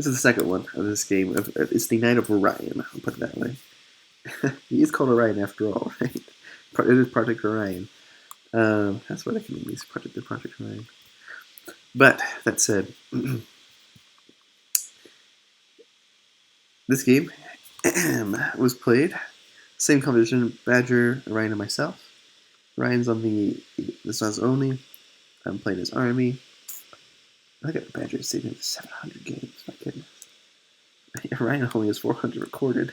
This is the second one of this game. It's the Knight of Orion. I'll put it that way. He is called Orion after all, right? It is Project Orion. That's what I can use. Project Orion. But that said, this game was played. Same competition, Badger, Orion, and myself. Ryan's on this one's only. I'm playing his army. I got the Badger sitting at 700 games. My goodness. Ryan only has 400 recorded,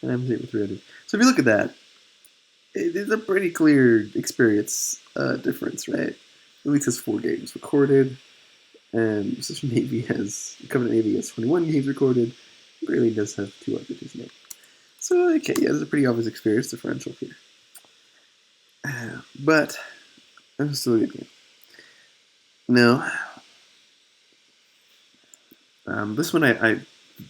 and I'm sitting with 300. So if you look at that, it is a pretty clear experience difference, right? At least has 4 games recorded, and Navy has 21 games recorded. Really does have 2 RPGs now. So okay, yeah, there's a pretty obvious experience differential here. But I'm still a good game. Now, this one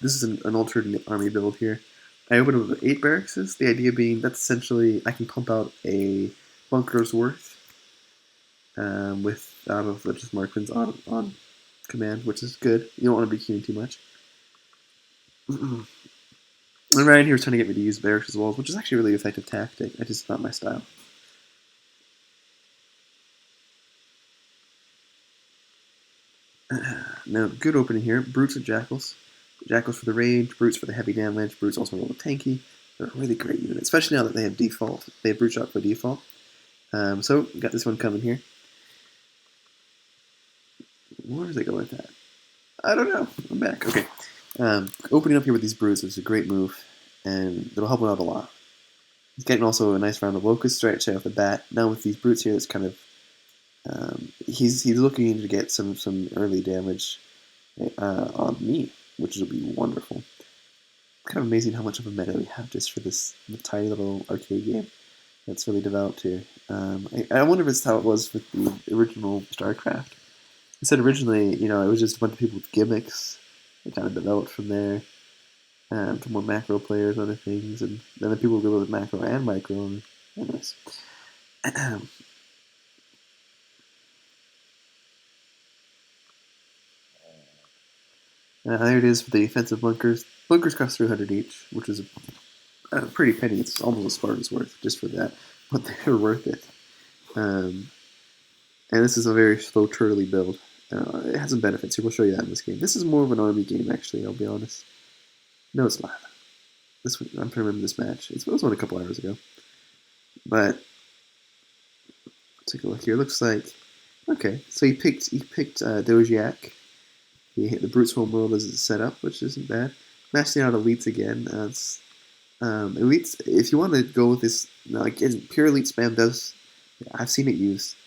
this is an alternate army build here. I opened with 8 barracks. The idea being that's essentially I can pump out a bunker's worth out of just marksman's on command, which is good. You don't want to be queuing too much. And Ryan here was trying to get me to use barracks as walls, which is actually a really effective tactic. I just not my style. Now, good opening here. Brutes and Jackals. Jackals for the range, Brutes for the heavy damage. Brutes also roll a tanky. They're a really great unit, especially now that they have default. They have Brute Shot for default. So, got this one coming here. Where does it go with that? I don't know. I'm back. Okay. Opening up here with these Brutes is a great move, and it'll help him out a lot. He's getting also a nice round of Locusts right off the bat. Now with these Brutes here, it's kind of he's looking to get some early damage on me, which will be wonderful. Kind of amazing how much of a meta we have just for this tiny little arcade game that's really developed here. I wonder if it's how it was with the original Starcraft. I said originally, it was just a bunch of people with gimmicks. It kind of developed from there to more macro players, other things, and then the people go with macro and micro. And anyways. There it is for the defensive bunkers. Bunkers cost 300 each, which is a pretty penny. It's almost a Spartan's worth just for that, but they're worth it. And this is a very slow, turtly build. It has some benefits here. We'll show you that in this game. This is more of an army game, actually, I'll be honest. No, it's not. This one, I'm trying to remember this match. It was one a couple hours ago. But take a look here. It looks like okay. So he picked Dojiak. He hit the Brute's Homeworld as it's set up, which isn't bad. Maxing out Elites again. Elites, if you want to go with this, again, pure Elite spam does. I've seen it used.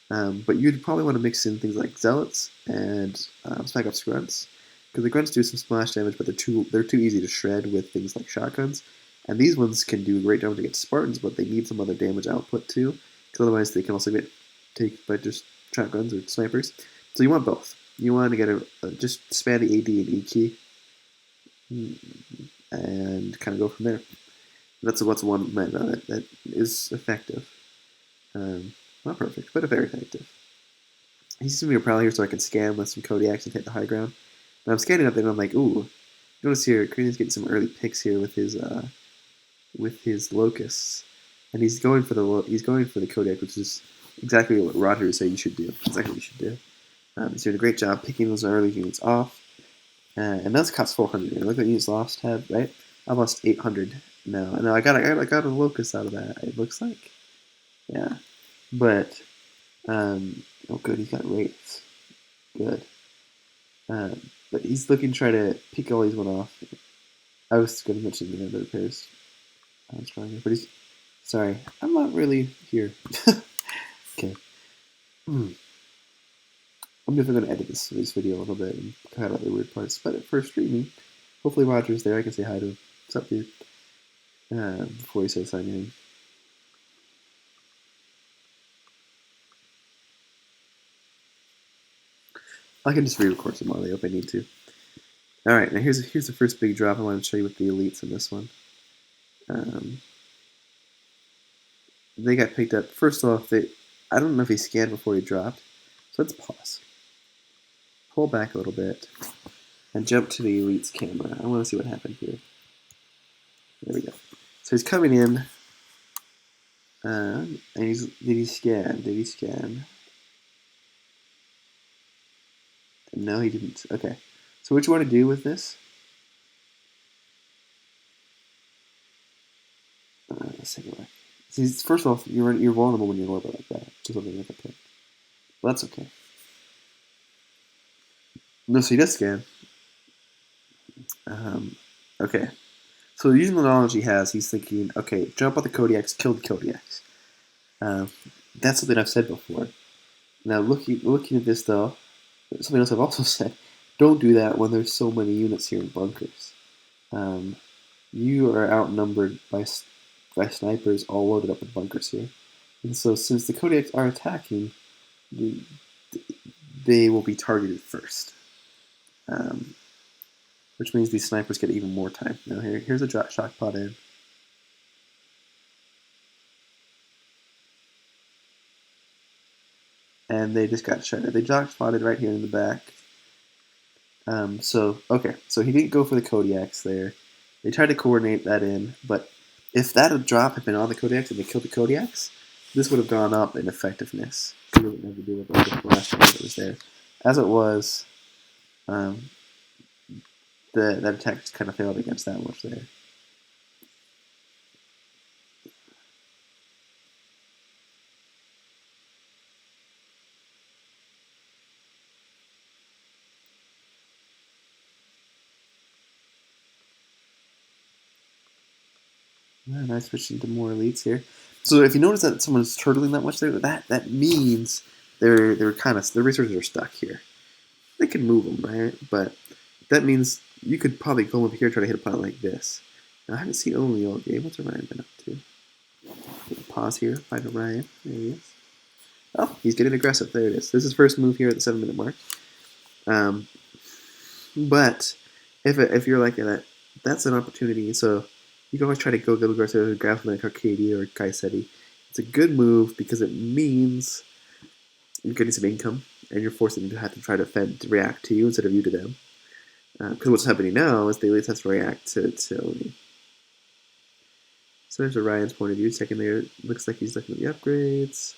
But you'd probably want to mix in things like Zealots and Spec Ops Grunts. Because the Grunts do some splash damage, but they're too easy to shred with things like shotguns. And these ones can do great damage against Spartans, but they need some other damage output too. Because otherwise they can also get taken by just shotguns or snipers. So you want both. You want to get just spam the AD and E key. And kind of go from there. That's what's one meta that is effective. Not perfect, but very effective. He's giving me a prowl here so I can scan with some Kodiaks and hit the high ground. And I'm scanning up there and I'm like, ooh, notice here, Korean's getting some early picks here with his locusts. And he's going for the Kodiak, which is exactly what Roger would say you should do. Exactly what you should do. He's doing a great job picking those early units off. And that's cost 400. Look what units lost have, right? I lost 800 now. And I got a locust out of that, it looks like. Yeah. But oh good, he's got wraiths. Good. But he's looking to try to pick all these one off. I was going to mention the other pairs stronger, but he's sorry. I'm not really here. Okay. I'm definitely going to edit this video a little bit and cut out the weird parts. But for streaming, hopefully Roger's there. I can say hi to him. What's up, dude? Before he says anything. I can just re-record some audio if I need to. All right, now here's the first big drop I want to show you with the elites in this one. They got picked up. First off, I don't know if he scanned before he dropped, so let's pause. Pull back a little bit. and jump to the elite's camera. I want to see what happened here. There we go. So he's coming in, and did he scan? Did he scan? No, he didn't. Okay. So what you want to do with this? Let's take a look. See, first off, you're vulnerable when you're in orbit like that. Just something like a pick. Well, that's okay. No, so he does scan. Okay. So using the knowledge he has, he's thinking, okay, jump on the Kodiaks, kill the Kodiaks. That's something I've said before. Now, looking at this, though, something else I've also said, don't do that when there's so many units here in bunkers. You are outnumbered by snipers all loaded up in bunkers here. And so since the Kodiaks are attacking, they will be targeted first. Which means these snipers get even more time. Now here's a shock pod in. And they just got shredded. They shock spotted right here in the back. So he didn't go for the Kodiaks there. They tried to coordinate that in, but if that drop had been on the Kodiaks and they killed the Kodiaks, this would have gone up in effectiveness. It wouldn't have to do with the last time that was there. As it was, that attack just kind of failed against that much there. And I switched into more elites here. So if you notice that someone's turtling that much there, that means their resources are stuck here. They can move them, right? But that means you could probably go over here and try to hit a planet like this. Now, I haven't seen Only all game. What's Orion been up to? Pause here, find Orion. There he is. Oh, he's getting aggressive. There it is. This is his first move here at the 7-minute mark. But if you're like that, that's an opportunity. So you can always try to go aggressive and grab something like Arcadia or Kaisetti. It's a good move because it means you're getting some income and you're forcing them to have to try to react to you instead of you to them. Because what's happening now is the elites have to react to Oni. So there's Orion's point of view. Checking there, looks like he's looking at the upgrades.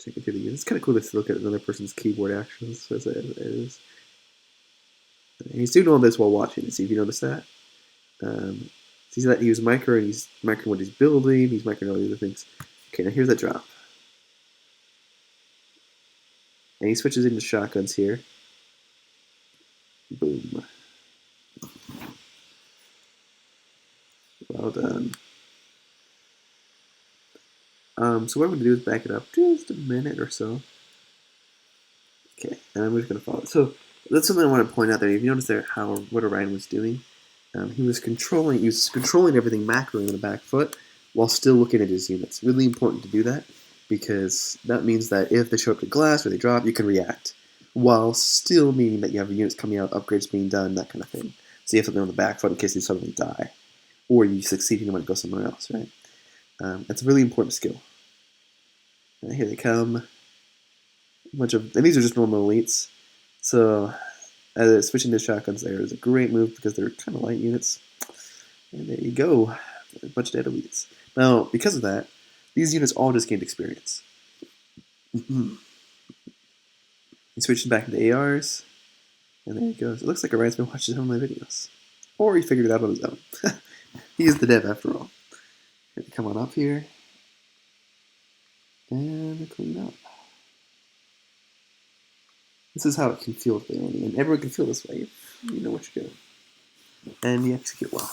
Checking through the units. It's kind of cool to look at another person's keyboard actions as it is. And he's doing all this while watching. See if you notice that. See that he was microing. He's microing what he's building. He's microing all the other things. Okay, now here's that drop. And he switches into shotguns here. Boom. Well done. So what I'm going to do is back it up just a minute or so. Okay, and I'm just going to follow it. So that's something I want to point out there. If you notice there what Orion was doing, he was controlling everything macroing on the back foot while still looking at his units. Really important to do that because that means that if they show up to glass or they drop, you can react while still meaning that you have units coming out, upgrades being done, that kind of thing. So you have something on the back foot in case they suddenly die or you succeed and you want to go somewhere else, right? That's a really important skill. And here they come. And these are just normal elites. So switching to shotguns there is a great move because they're kind of light units. And there you go. A bunch of dead elites. Now, because of that, these units all just gained experience. He switches back into ARs. And there he goes. It looks like Orion's been watching some of my videos. Or he figured it out on his own. He is the dev after all. Come on up here. And clean up. This is how it can feel to Oni, and everyone can feel this way if you know what you're doing. And you execute well.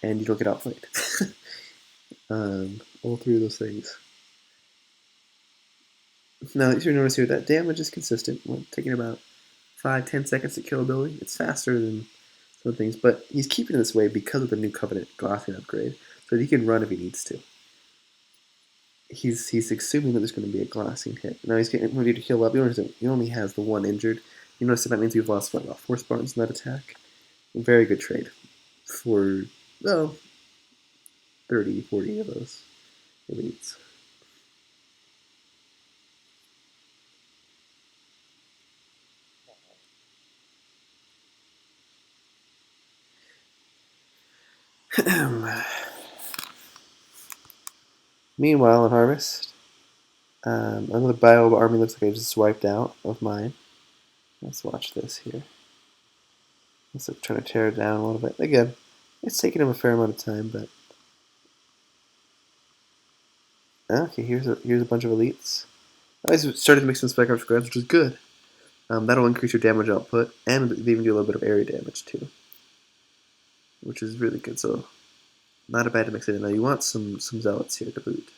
And you don't get outplayed. All three of those things. Now, you should notice here that damage is consistent. Well, taking about 5-10 seconds to kill ability. It's faster than some things, but he's keeping it this way because of the new Covenant glassing upgrade, so that he can run if he needs to. He's assuming that there's going to be a glassing hit. Now he's getting ready to heal up. He only has the one injured. You notice that means we've lost, what, about 4 Spartans in that attack? A very good trade for, 30, 40 of those elites. Meanwhile, in Harvest, another bio army looks like I just swiped out of mine. Let's watch this here. Let's try to tear it down a little bit. Again, it's taking him a fair amount of time, but okay. Here's a bunch of elites. I started to make some spec arms grabs, which is good. That'll increase your damage output, and they even do a little bit of area damage too, which is really good. So, not a bad to mix it in. Now you want some zealots here to boot.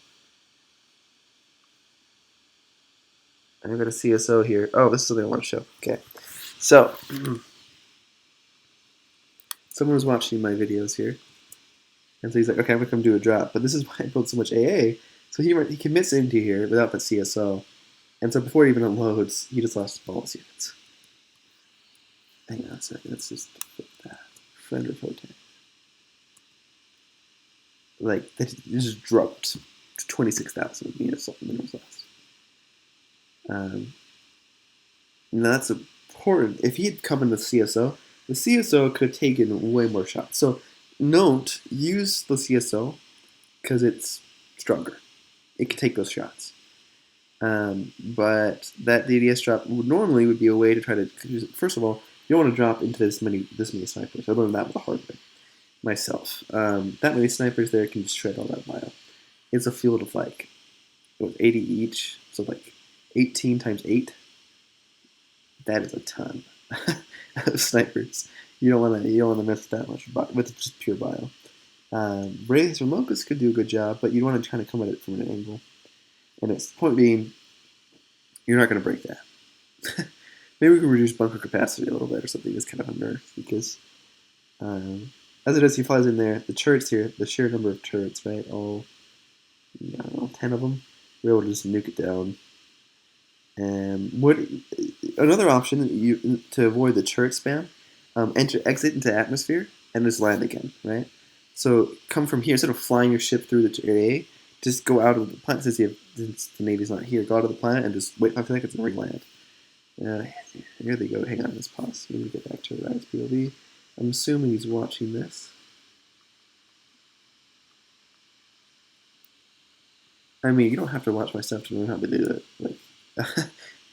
I've got a CSO here. Oh, this is something I want to show. Okay, so someone was watching my videos here, and so he's like, "Okay, I'm gonna come do a drop." But this is why I built so much AA. So he commits into here without the CSO, and so before it even unloads, he just lost his bonus units. Hang on a second. Let's just flip that. Friend or foe tank. Like this just dropped to 26,000 units minerals lost. Now that's important. If he had come in the CSO could have taken way more shots. So note, use the CSO because it's stronger. It can take those shots. But that DDS drop normally would be a way to try to. First of all, you don't want to drop into this many snipers. I learned that the hard way myself. That many snipers there can just shred all that bio. It's a field of like 80 each, so like 18 times 8. That is a ton of snipers. You don't want to miss that much with just pure bio. Wraiths or Locusts could do a good job, but you want to kind of come at it from an angle. And its point being, you're not going to break that. Maybe we can reduce bunker capacity a little bit or something. Just kind of a nerf because as it is, he flies in there. The turrets here, the sheer number of turrets, right? All, I don't know, 10 of them. We're able to just nuke it down. Another option to avoid the turret spam, exit into atmosphere and just land again, right? So come from here instead of flying your ship through the area, just go out of the planet since the Navy's not here. Go out of the planet and just wait 5 seconds and re-land. Here they go. Hang on, let's pause. Let me get back to Rise POV. I'm assuming he's watching this. I mean, you don't have to watch my stuff to learn how to do it. Like,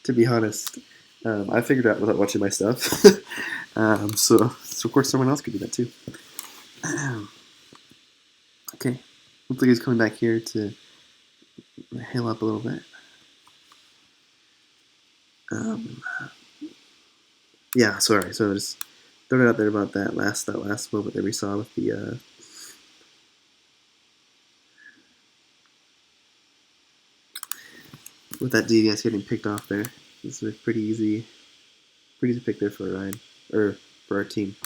to be honest, I figured it out without watching my stuff. So of course someone else could do that too. Okay, looks like he's coming back here to heal up a little bit. Yeah, sorry. So just throwing it out there about that last moment that we saw with the with that DDS getting picked off there. This was pretty easy to pick there for Orion, or for our team.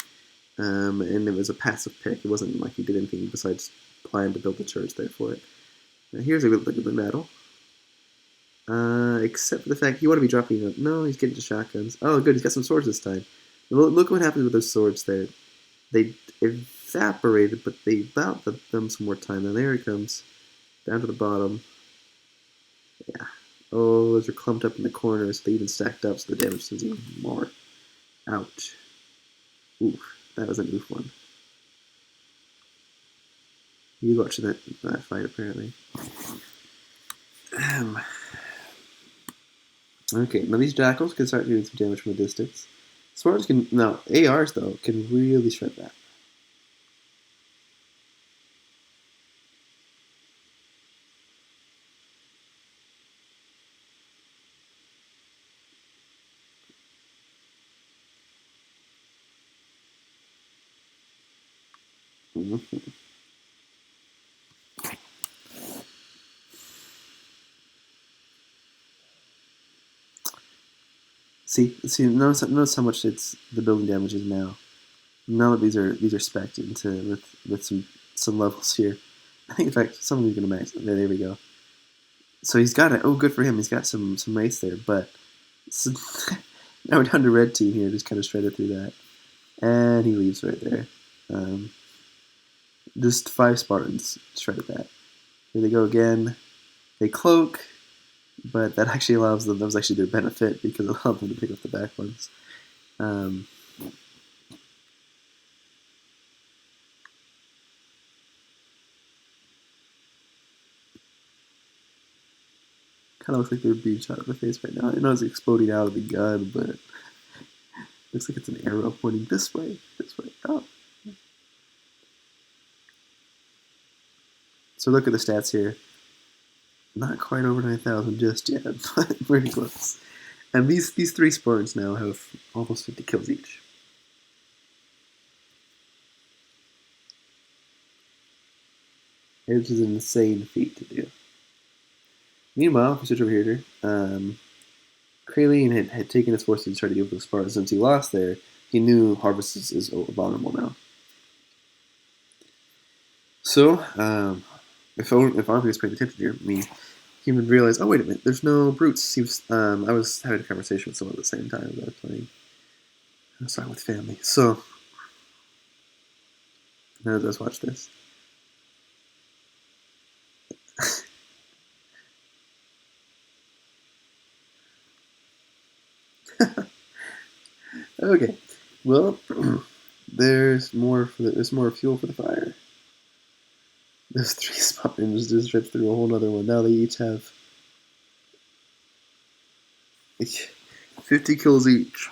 And it was a passive pick. It wasn't like he did anything besides plan to build the turrets there for it. Now here's a good look at the battle. Except for the fact you want to be dropping up. No, he's getting to shotguns. Oh, good, he's got some swords this time. Look what happens with those swords there. They evaporated, but they allowed them some more time. Now there he comes, down to the bottom. Yeah. Oh, those are clumped up in the corners. They even stacked up, so the damage is even more. Ouch. Oof, that was an oof one. You watch that fight, apparently. Okay, now these jackals can start doing some damage from a distance. Swords can, no, ARs though, can really shred that. See, notice how much the building damage is now. Now that these are spec'd into with some levels here. I think in fact some of these are gonna max. There we go. So he's got it. Oh, good for him. He's got some race there, but now we're down to red team here. Just kind of shredded through that, and he leaves right there. Just 5 Spartans shredded that. Here they go again. They cloak, but that actually allows them. That was actually their benefit because it allowed them to pick up the back ones. kind of looks like they're being shot in the face right now. I know it's exploding out of the gun, but it looks like it's an arrow pointing this way, this way. Oh. So look at the stats here. Not quite over 9,000 just yet, but pretty close. And these three Spartans now have almost 50 kills each. Which is an insane feat to do. Meanwhile, if we switch over here, Kraleen had taken his forces to try to deal with the Spartans. Since he lost there, he knew Harvest is vulnerable now. So, if Army was paying attention here, I mean, he would realize, oh, wait a minute, there's no brutes. I was having a conversation with someone at the same time as I was playing. I was talking with family. So, now let's watch this. Okay, well, there's more fuel for the fire. Those 3 Spartans just ripped through a whole other one. Now they each have 50 kills each.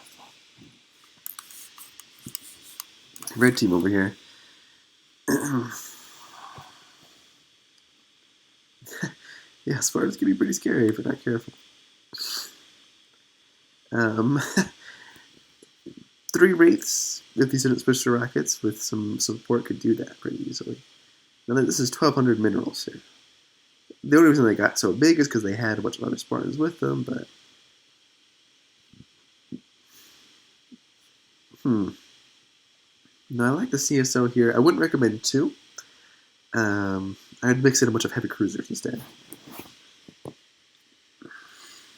Red team over here. Yeah, Spartans can be pretty scary if you're not careful. 3 Wraiths, if these didn't switch to rockets, with some support could do that pretty easily. Now this is 1,200 minerals here. The only reason they got so big is because they had a bunch of other Spartans with them, but... Now I like the CSO here. I wouldn't recommend 2. I'd mix in a bunch of heavy cruisers instead.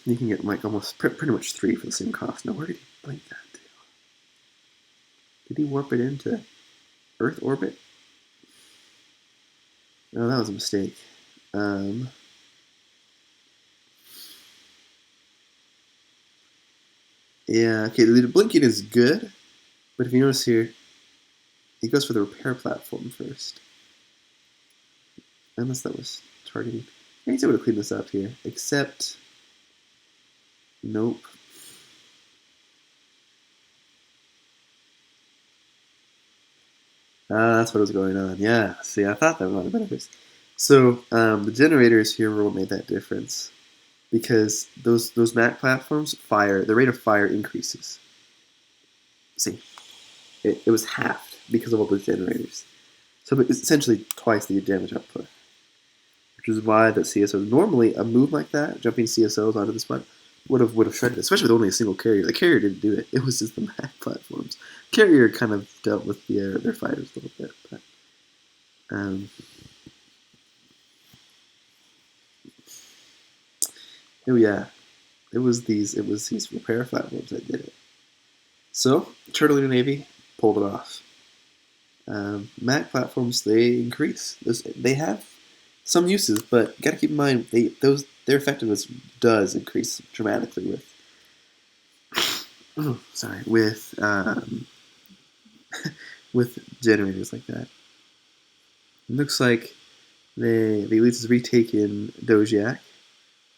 You can get like almost pretty much 3 for the same cost. Now where did he blink that to? Did he warp it into Earth orbit? No, that was a mistake. Yeah, okay, the blinking is good, but if you notice here, he goes for the repair platform first. Unless that was targeting. He's able to clean this up here, except... Nope. That's what was going on. Yeah, see, I thought that might have been a fix. So, the generators here were what made that difference. Because those Mac platforms fire, the rate of fire increases. See, it was halved because of all those generators. So it's essentially twice the damage output. Which is why the CSO, normally a move like that, jumping CSOs onto the spot, would have shredded it, especially with only a single carrier. The carrier didn't do it. It was just the Mac platforms. Carrier kind of dealt with their fighters a little bit, but oh yeah, it was these repair platforms that did it. So Turtle Navy pulled it off. Mac platforms, they increase. They have some uses, but you got to keep in mind their effectiveness does increase dramatically with with generators like that. It looks like the elites has retaken Dojiak.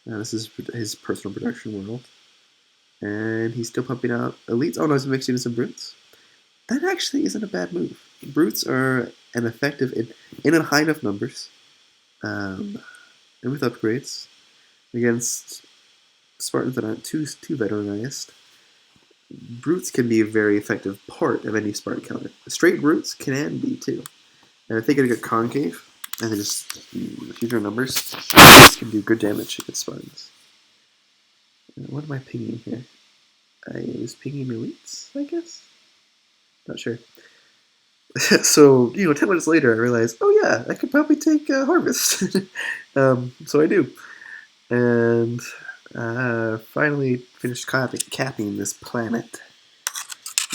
This is his personal production world, and he's still pumping out elites. Oh no, he's mixing in some brutes. That actually isn't a bad move. Brutes are an effective in high enough numbers, and with upgrades against Spartans that aren't too veteranized. Brutes can be a very effective part of any Spartan counter. Straight brutes can be too. And if they get a good concave, and they just huge numbers, brutes can do good damage against Spartans. What am I pinging here? I was pinging elites, I guess? Not sure. So, 10 minutes later, I realized, oh yeah, I could probably take Harvest. So I do. And finally finished capping this planet.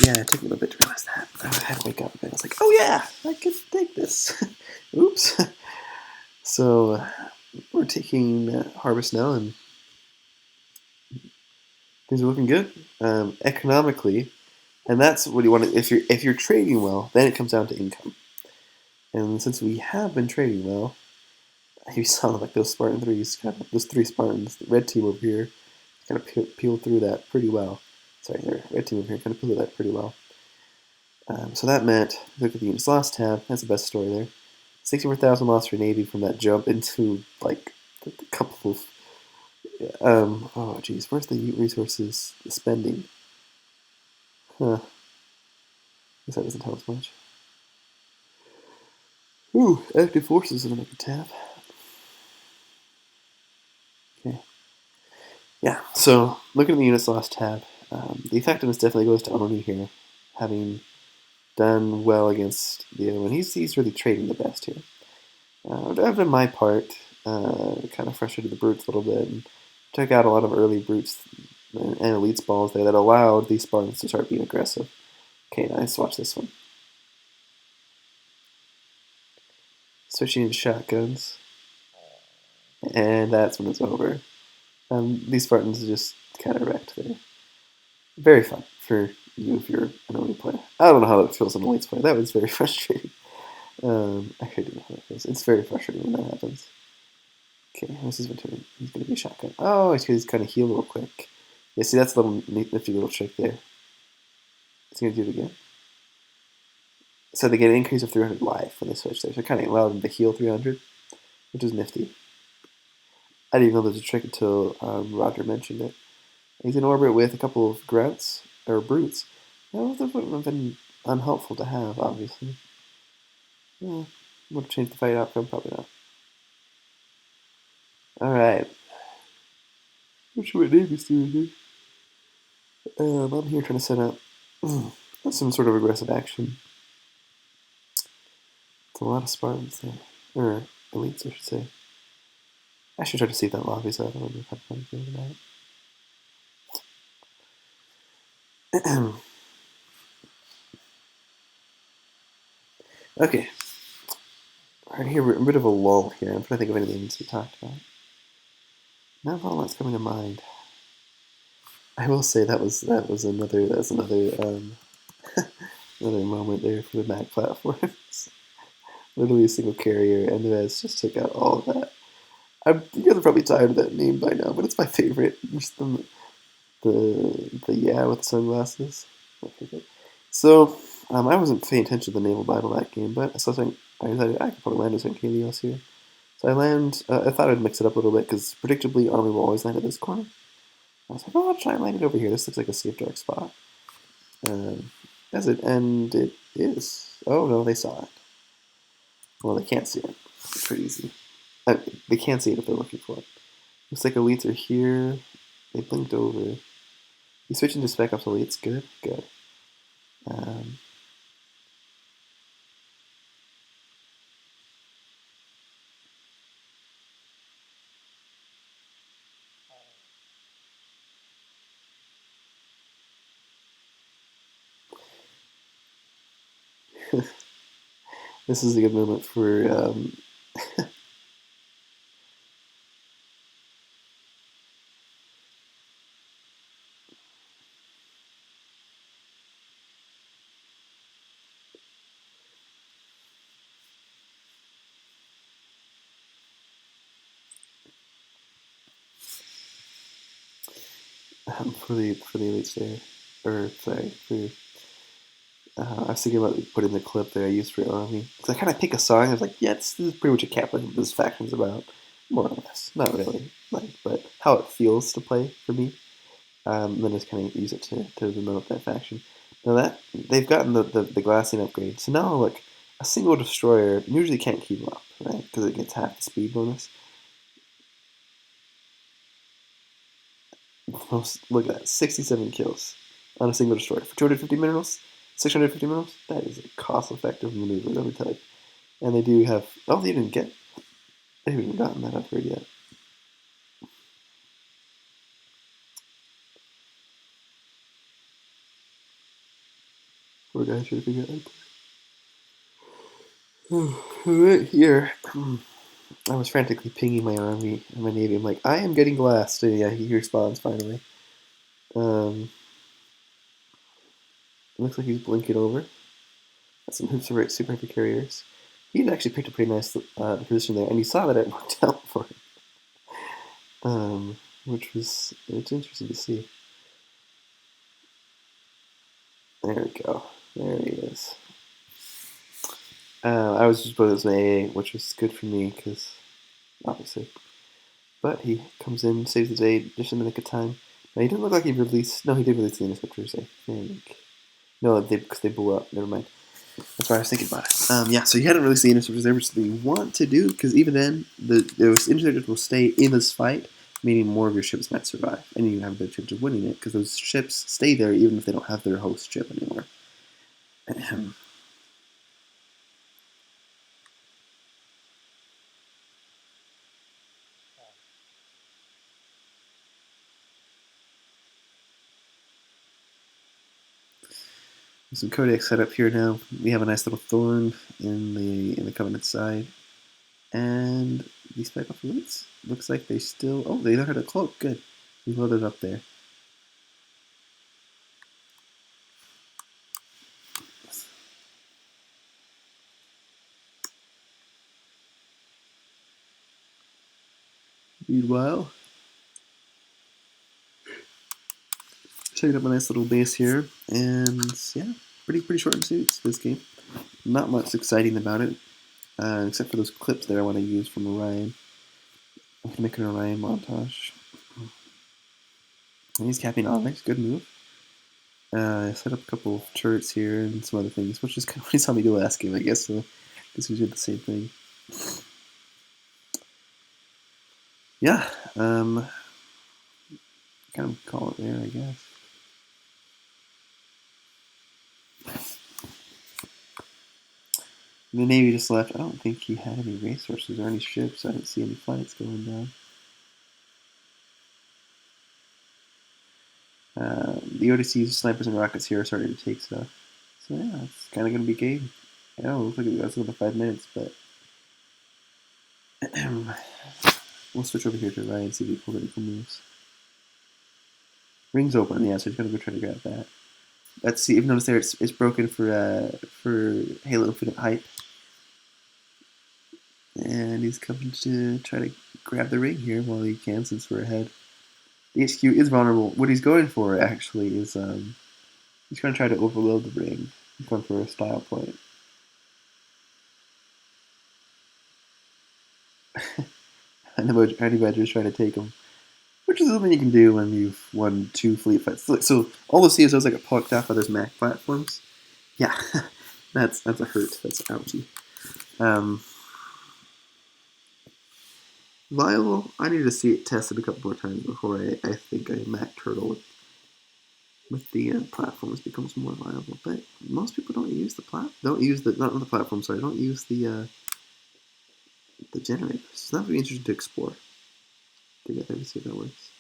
Yeah, it took me a little bit to realize that. I had to wake up and I was like, oh yeah, I could take this. Oops. So we're taking Harvest now, and things are looking good economically. And that's what you want to, if you're trading well, then it comes down to income. And since we have been trading well, You saw like those Spartan threes, kind of those three Spartans. The red team over here kind of peeled through that pretty well. Sorry, the red team over here kind of peeled that pretty well. So that meant, look at the units lost tab. That's the best story there. 64,000 lost for Navy from that jump into like a couple of. Oh geez, where's the resources spending? Huh. Guess that doesn't tell us much. Ooh, active forces in another tab. Okay. Yeah, so looking at the units lost tab, the effectiveness definitely goes to Oni here, having done well against the other one. He's really trading the best here. I've done my part, kind of frustrated the brutes a little bit, and took out a lot of early brutes and elites balls there that allowed these Spartans to start being aggressive. Okay, now let's watch this one. Switching into shotguns, and that's when it's over. These Spartans are just kind of wrecked there. Very fun for you if you're an Oni player. I don't know how that feels on an elites player. That was very frustrating. Actually, I do know how that feels. It's very frustrating when that happens. Okay, this is turn. He's going to be a shotgun. Oh, he's kind of heal real quick. Yeah, see, that's a little nifty little trick there. He's going to do it again. So they get an increase of 300 life when they switch there. So it kind of allowed them to heal 300, which is nifty. I didn't even know there was a trick until Roger mentioned it. He's in orbit with a couple of Grouts, or Brutes. Well, that wouldn't have been unhelpful to have, obviously. Yeah, would have changed the fight outcome? Probably not. Alright. Not sure what Navy's doing here. I'm here trying to set up some sort of aggressive action. It's a lot of Spartans there. Or elites, I should say. I should try to see that lobby's out. I wonder if I've fun doing that. Okay. Right here, we're in a bit of a lull here. I'm trying to think of anything that needs to be talked about. Not a lot that's coming to mind. I will say that's another another moment there for the Mac platforms. Literally a single carrier, and Res just took out all of that. You guys are probably tired of that name by now, but it's my favorite. Just the yeah with sunglasses. So I wasn't paying attention to the naval battle that game, but I decided I could probably land a second Helios here. So I land. I thought I'd mix it up a little bit because predictably Army will always land at this corner. I was like, oh, I'll try and land it over here. This looks like a safe dark spot. Does it? And it is. Oh no, they saw it. Well, they can't see it. It's pretty easy. They can't see it if they're looking for it. Looks like elites are here. They blinked over. You switching to spec ops elites. Good, good. Um, this is a good moment for for the elites there, or sorry for. I was thinking about putting the clip that I used for Army because I kind of pick a song. I was like, yeah, this is pretty much a cap what this faction's about, more or less. Not really, like, but how it feels to play for me. Then just kind of use it to denote that faction. Now that they've gotten the glassing upgrade, so now look, a single destroyer usually can't keep up, right? Because it gets half the speed bonus. Look at that, 67 kills on a single destroyer for 250 minerals, 650 minerals. That is a cost-effective maneuver, let me tell you. And they do have. Oh, they haven't even gotten that upgrade yet. Poor guy trying to figure it out. Right here. I was frantically pinging my army and my navy. I'm like, I am getting glassed. And yeah, he responds finally. It looks like he's blinking over. Got some hoops of super heavy carriers. He'd actually picked a pretty nice position there, and you saw that it worked out for him, which was it's interesting to see. There we go. There he is. I was just put as an AA, which was good for me because obviously. But he comes in, saves the day, just in the nick of time. Now, he didn't look like he released. No, he did release the interceptors, I think. No, because they blew up. Never mind. That's why I was thinking about it. Yeah, so he hadn't released the interceptors there, which they want to do, because even then, those interceptors will stay in this fight, meaning more of your ships might survive, and you have a better chance of winning it, because those ships stay there even if they don't have their host ship anymore. Some codex set up here now. We have a nice little thorn in the Covenant side. And these spike off elites. Looks like they still. Oh, they had a cloak. Good. We loaded up there. Meanwhile, checking up a nice little base here, and yeah, pretty short and sweet this game. Not much exciting about it, except for those clips there I want to use from Orion. I'm gonna make an Orion montage. And he's capping Onyx. Good move. I set up a couple of turrets here and some other things, which is kind of what he saw me do last game, I guess. So I guess we did the same thing. Yeah, kind of call it there, I guess. The Navy just left. I don't think he had any resources or any ships. I didn't see any flights going down. The ODC's snipers and rockets here are starting to take stuff. So yeah, it's kind of going to be game. Yeah, it looks like it got another 5 minutes, but we'll switch over here to Ryan and see if he pulls any cool moves. Ring's open, yeah, so he's going to go try to grab that. Let's see. If you notice there, it's broken for Halo Infinite hype. And he's coming to try to grab the ring here while he can, since we're ahead. The HQ is vulnerable. What he's going for, actually, is he's going to try to overload the ring. He's going for a style point. And the Honey Badger's trying to take him, which is something you can do when you've won 2 fleet fights. So all the CSOs like get poked off by those Mac platforms. Yeah, that's a hurt. That's ouchy. Viable. I need to see it tested a couple more times before I think a Mac turtle with the platforms becomes more viable. But most people don't use the don't use the not the platform. Sorry, don't use the generators. So that would be interesting to explore together to see if that works.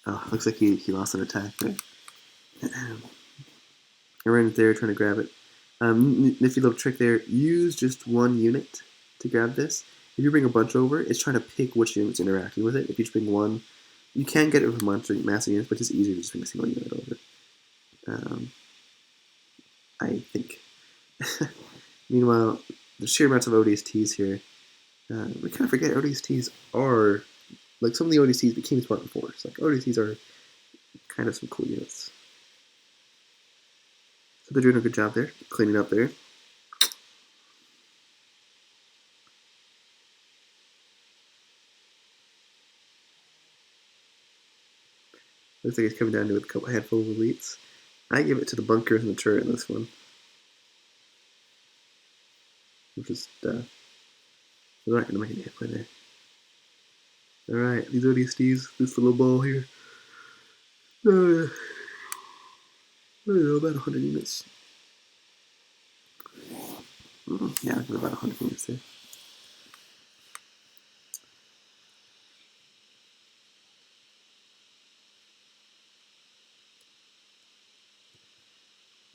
Oh, looks like he lost an attack there. I ran there trying to grab it. Nifty little trick there. Use just one unit to grab this. If you bring a bunch over, it's trying to pick which unit's interacting with it. If you just bring one, you can get it with a bunch of massive units, but it's easier to just bring a single unit over. I think. Meanwhile, the sheer amounts of ODSTs here, we kind of forget ODSTs are, like, some of the ODSTs became Spartan Force. Like, ODSTs are kind of some cool units. So they're doing a good job there, cleaning up there. Looks like he's coming down to a handful of elites. I give it to the bunkers and the turret in this one. Which is, they're not going to make any hit play there. Alright, these ODSTs, this little ball here. I don't know, about 100 units. Yeah, about 100 units there.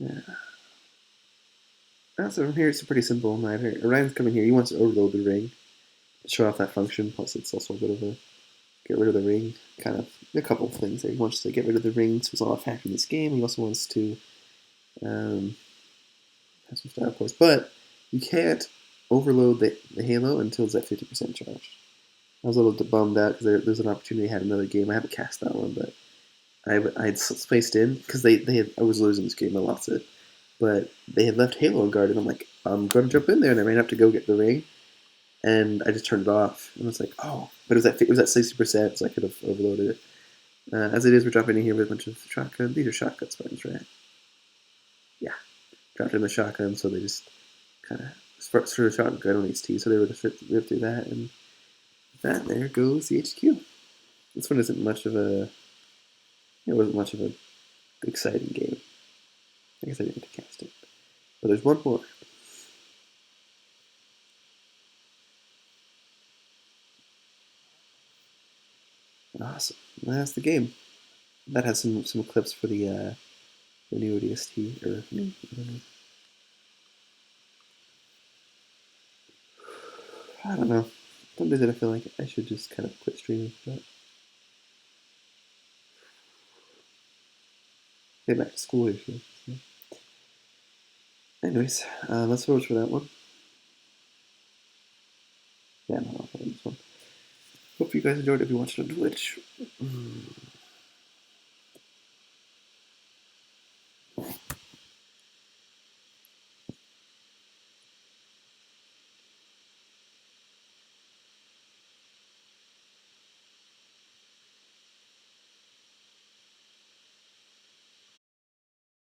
Yeah. So from here, it's a pretty simple matter. Orion's coming here. He wants to overload the ring, show off that function. Plus, it's also a bit of a get rid of the ring. Kind of a couple of things there. He wants to get rid of the ring, so it's not a factor in this game. He also wants to have some style points. But you can't overload the Halo until it's at 50% charged. I was a little bummed out because there's an opportunity. I had another game. I haven't cast that one, but I had spaced in because I was losing this game. I lost it, but they had left Halo on guard, and I'm like, I'm going to jump in there, and I ran up to go get the ring, and I just turned it off, and I was like, oh, but it was at 60%, so I could have overloaded it. As it is, we're dropping in here with a bunch of shotguns. These are shotgun spartans, right? Yeah, dropped in the shotgun, so they just kind of sort of shotgun on HT, so they were just rip through that, and there goes the HQ. This one isn't much of a, it wasn't much of a exciting game. I guess I didn't get to cast it, but there's one more. Awesome, that's the game. That has some clips for the new ODST or new. I don't know. Some days I feel like I should just kind of quit streaming, but get back to school here soon. So. Anyways, that's so much for that one. Yeah, no, I'll play this one. Hope you guys enjoyed it if you watched it on Twitch.